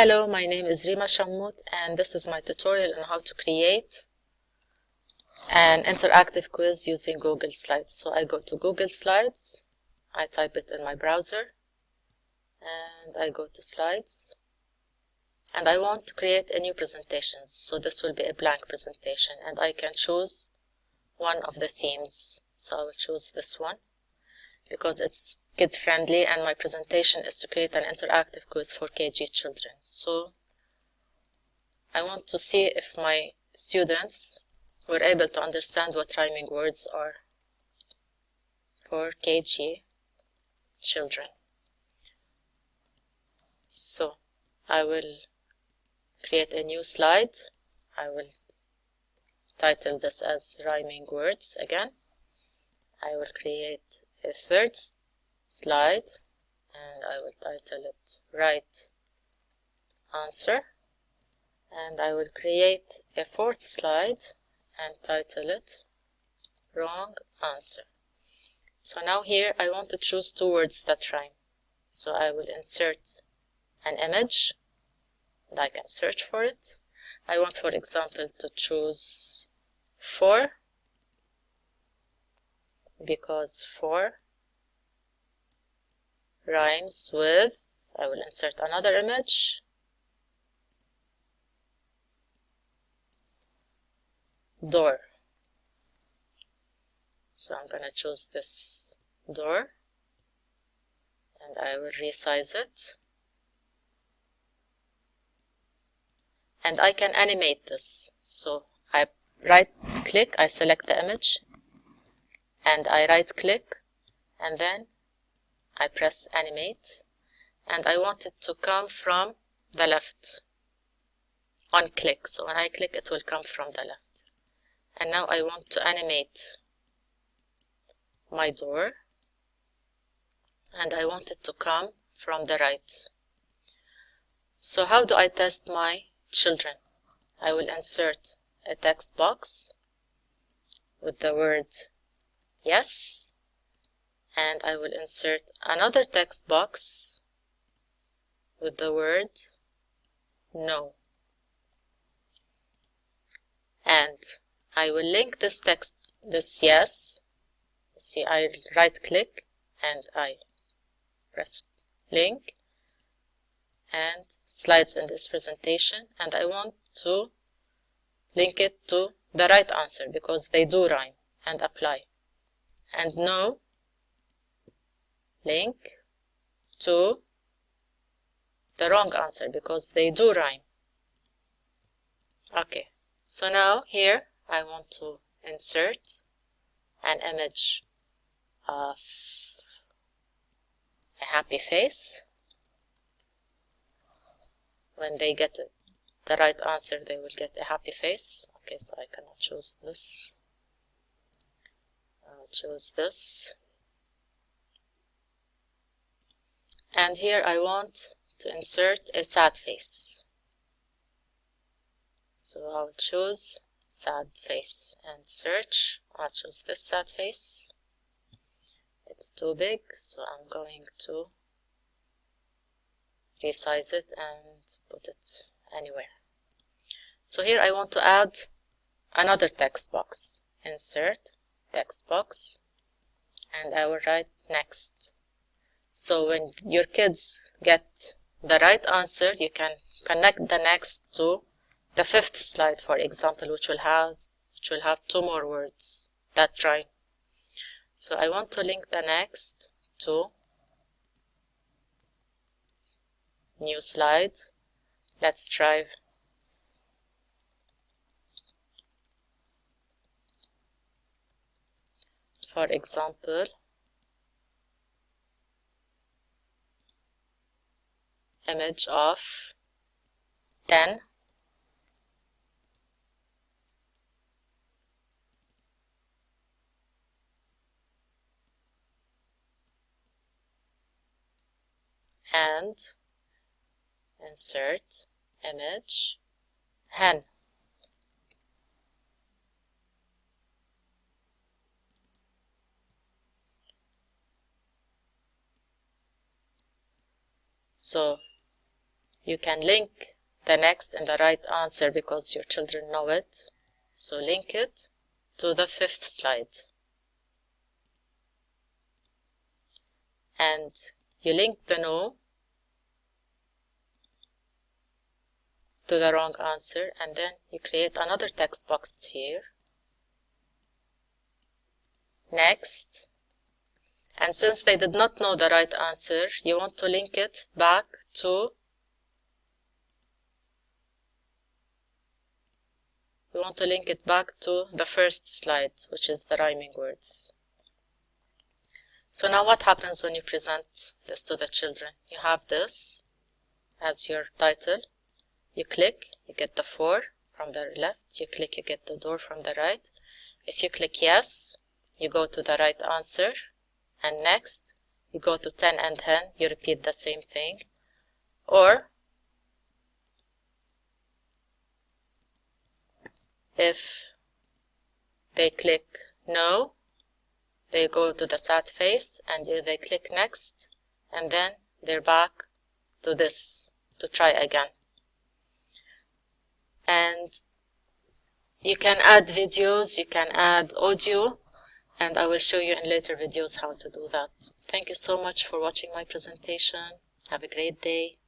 Hello, my name is Rima Shammout and this is my tutorial on how to create an interactive quiz using Google Slides. So I go to Google Slides, I type it in my browser and I go to Slides and I want to create a new presentation. So this will be a blank presentation and I can choose one of the themes. So I will choose this one because it's kid friendly and my presentation is to create an interactive quiz for KG children. So I want to see if my students were able to understand what rhyming words are for KG children. So I will create a new slide. I will title this as rhyming words again. I will create a third slide and I will title it right answer, and I will create a fourth slide and title it wrong answer. So now here I want to choose two words that rhyme. So I will insert an image and I can search for it. I want, for example, to choose for, because for rhymes with, I will insert another image, door. So I'm going to choose this door and I will resize it. And I can animate this. So I right click, I select the image and I right click and then I press animate and I want it to come from the left on click. So when I click it will come from the left. And now I want to animate my door and I want it to come from the right. So how do I test my children? I will insert a text box with the word yes, and I will insert another text box with the word no. And I will link this text, this yes. See, I right click and I press link and slides in this presentation, and I want to link it to the right answer because they do rhyme, and apply. And no, link to the wrong answer because they do rhyme. Okay, so now here I want to insert an image of a happy face. When they get the right answer, they will get a happy face. Okay, so I cannot choose this. I'll choose this. And here I want to insert a sad face. So I'll choose sad face and search. I'll choose this sad face. It's too big, so I'm going to resize it and put it anywhere. So here I want to add another text box. Insert text box and I will write next. So when your kids get the right answer, you can connect the next to the fifth slide, for example, which will have two more words that rhyme. So I want to link the next to new slide. Let's try for example image of 10 and insert image hen. So you can link the next and the right answer because your children know it. So link it to the 5th slide. And you link the no to the wrong answer, and then you create another text box here. Next. And since they did not know the right answer, you want to link it back to the 1st slide, which is the rhyming words. So now what happens when you present this to the children? You have this as your title. You click, you get the 4 from the left. You click, you get the door from the right. If you click yes, you go to the right answer. And next, you go to 10 and 10. You repeat the same thing. Or if they click no, they go to the sad face, and they click next, and then they're back to this to try again. And you can add videos, you can add audio, and I will show you in later videos how to do that. Thank you so much for watching my presentation. Have a great day.